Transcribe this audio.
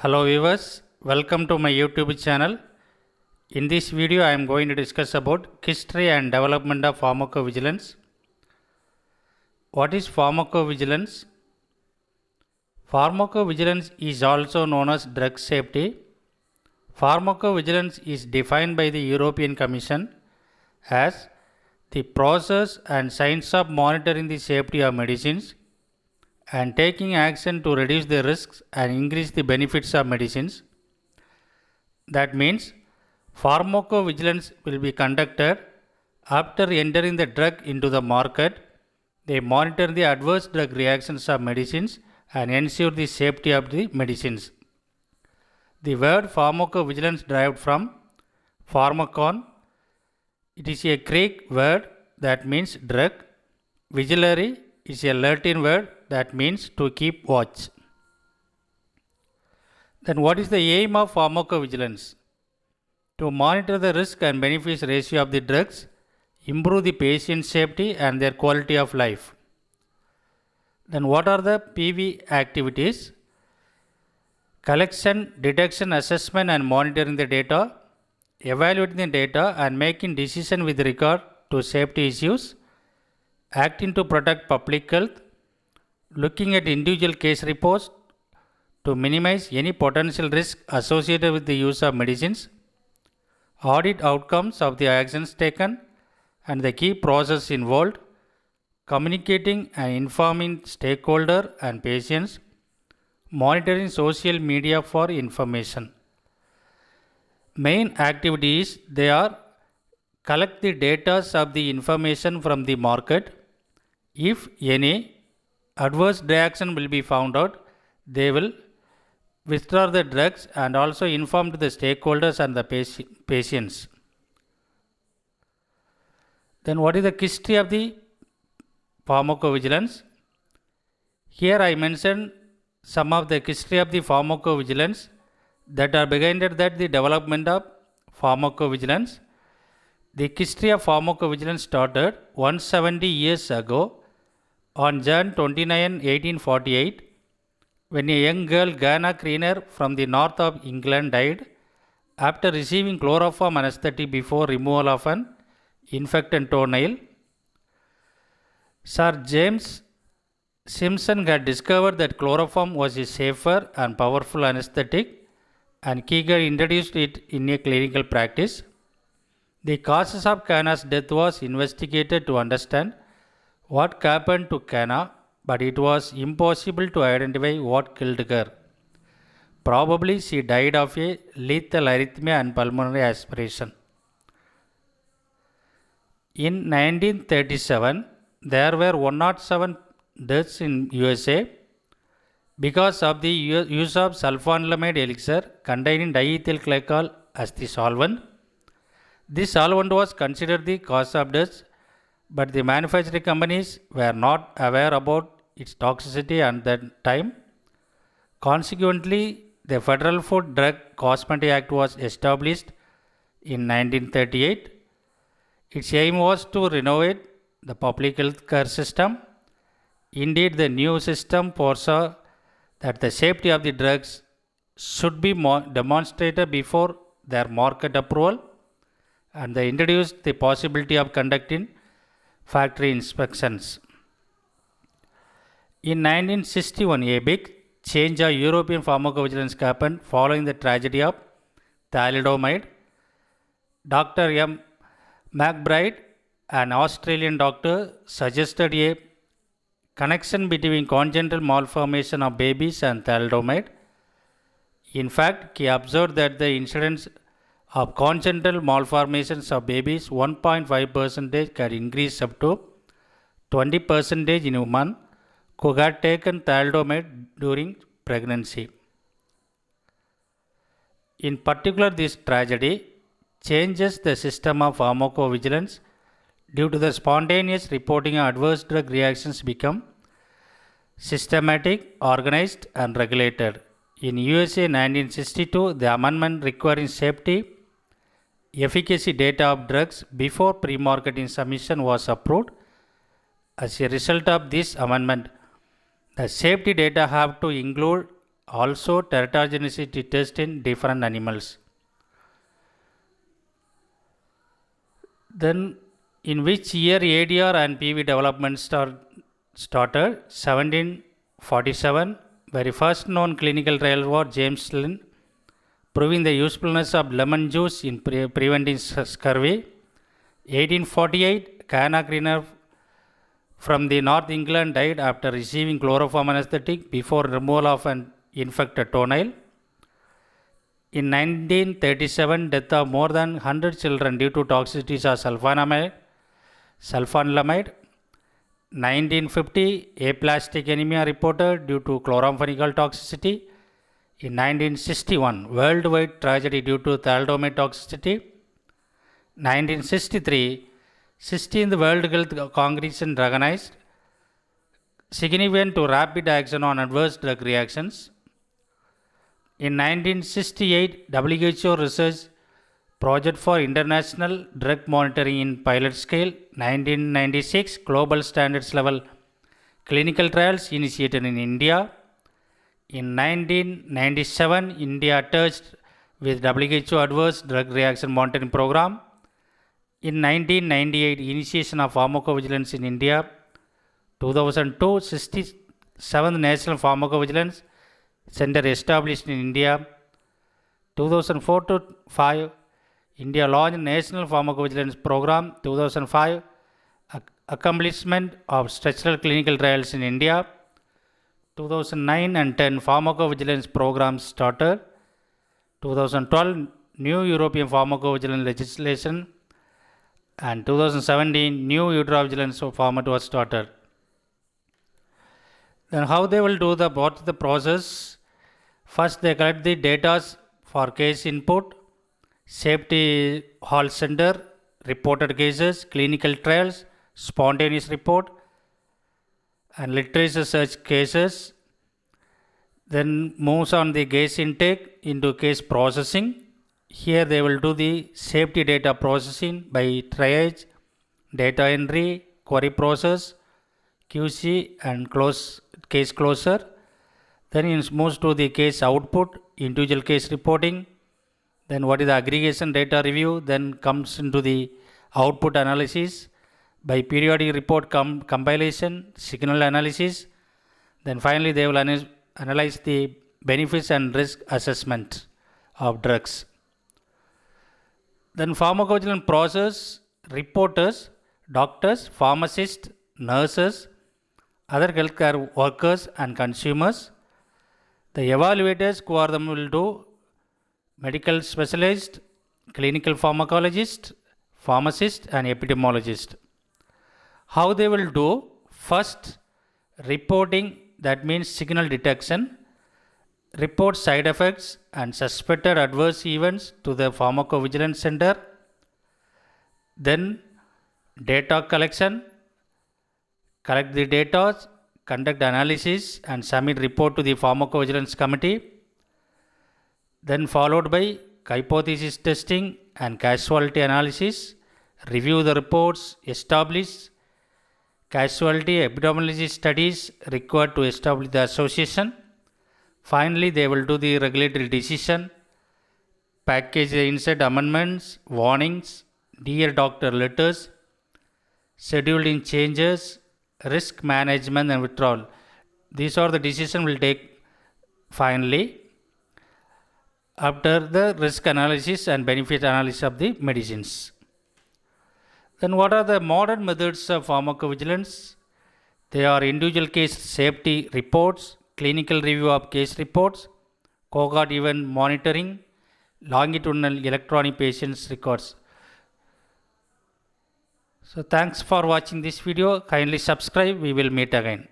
Hello viewers, welcome to my YouTube channel. In this video I am going to discuss about history and development of pharmacovigilance. What is pharmacovigilance? Pharmacovigilance is also known as drug safety. Pharmacovigilance is defined by the European Commission as the process and science of monitoring the safety of medicines and taking action to reduce the risks and increase the benefits of medicines. That means pharmacovigilance will be conducted after entering the drug into the market. They monitor the adverse drug reactions of medicines and ensure the safety of the medicines. The word pharmacovigilance derived from pharmakon. It is a Greek word that means drug. Vigilare is a Latin word that means to keep watch. Then what is the aim of pharmacovigilance? To monitor the risk and benefits ratio of the drugs, improve the patient safety and their quality of life. Then what are the PV activities? Collection, detection, assessment and monitoring the data, evaluating the data and making decision with regard to safety issues, acting to protect public health, looking at individual case reports to minimize any potential risk associated with the use of medicines, audit outcomes of the actions taken and the key process involved, communicating and informing stakeholder and patients, monitoring social media for information. Main activities they are collect the data of the information from the market. If any adverse reaction will be found out, they will withdraw the drugs and also inform to the stakeholders and the patients. Then what is the history of the pharmacovigilance? Here I mentioned some of the history of the pharmacovigilance that are behind that the development of pharmacovigilance. The history of pharmacovigilance started 170 years ago on Jan 29, 1848, when a young girl, Ghana Greener from the north of England, died after receiving chloroform anesthetic before removal of an infected toenail. Sir James Simpson had discovered that chloroform was a safer and powerful anesthetic, and Keegan introduced it in a clinical practice. The causes of Kana's death was investigated to understand what happened to Kana, but it was impossible to identify what killed her. Probably she died of a lethal arrhythmia and pulmonary aspiration. In 1937, there were 107 deaths in USA because of the use of sulfanilamide elixir containing diethyl glycol as the solvent. This solvent was considered the cause of death, but the manufacturing companies were not aware about its toxicity at that time. Consequently, the Federal Food, Drug, Cosmetic Act was established in 1938. Its aim was to renovate the public health care system. Indeed, the new system foresaw that the safety of the drugs should be demonstrated before their market approval, and they introduced the possibility of conducting factory inspections. In 1961, a big change of European pharmacovigilance happened following the tragedy of thalidomide. Dr. M. McBride, an Australian doctor, suggested a connection between congenital malformation of babies and thalidomide. In fact, he observed that the incidence of congenital malformations of babies 1.5% can increase up to 20% in women who had taken thalidomide during pregnancy. In particular, this tragedy changes the system of pharmacovigilance due to the spontaneous reporting of adverse drug reactions become systematic, organized and regulated. In USA 1962, the amendment requiring safety efficacy data of drugs before pre-marketing submission was approved. As a result of this amendment, the safety data have to include also teratogenicity test in different animals. Then in which year ADR and PV development started? 1747. Very first known clinical trial was James Lynn, proving the usefulness of lemon juice in preventing scurvy. 1848, Hannah Greener from the North England died after receiving chloroform anesthetic before removal of an infected toenail. In 1937, death of more than 100 children due to toxicities of sulfanilamide. 1950, aplastic anemia reported due to chloramphenicol toxicity. In 1961, worldwide tragedy due to thalidomide toxicity. 1963, 16th World Health Congress recognized significant to rapid action on adverse drug reactions. In 1968, WHO research project for international drug monitoring in pilot scale. 1996, global standards level clinical trials initiated in India. In 1997, India touched with WHO adverse drug reaction monitoring program. In 1998, initiation of pharmacovigilance in India. 2002, 67th National Pharmacovigilance Center established in India. 2004 to 5, India launched National Pharmacovigilance Program. 2005, accomplishment of structural clinical trials in India. 2009 and 10, pharmacovigilance programs started. 2012, new European pharmacovigilance legislation. And 2017, new ultravigilance format was started. Then how they will do what the process? First, they collect the data for case input, safety hall center, reported cases, clinical trials, spontaneous report, and literature search cases. Then moves on the case intake into case processing. Here they will do the safety data processing by triage, data entry, query process, QC, and case closure. Then it moves to the case output, individual case reporting. Then what is the aggregation data review? Then comes into the output analysis by periodic report compilation, signal analysis. Then finally they will analyze the benefits and risk assessment of drugs. Then pharmacovigilance process, reporters, doctors, pharmacists, nurses, other healthcare workers and consumers. The evaluators who are them will do medical specialist, clinical pharmacologist, pharmacist and epidemiologist. How they will do? First, reporting, that means signal detection, report side effects and suspected adverse events to the pharmacovigilance center. Then data collection, collect the data, conduct analysis and submit report to the pharmacovigilance committee. Then followed by hypothesis testing and causality analysis, review the reports, establish causality epidemiology studies required to establish the association. Finally, they will do the regulatory decision, package the insert amendments, warnings, dear doctor letters, scheduling changes, risk management and withdrawal. These are the decisions will take finally after the risk analysis and benefit analysis of the medicines. Then what are the modern methods of pharmacovigilance? They are individual case safety reports, clinical review of case reports, cohort event monitoring, longitudinal electronic patients records. So thanks for watching this video. Kindly subscribe. We will meet again.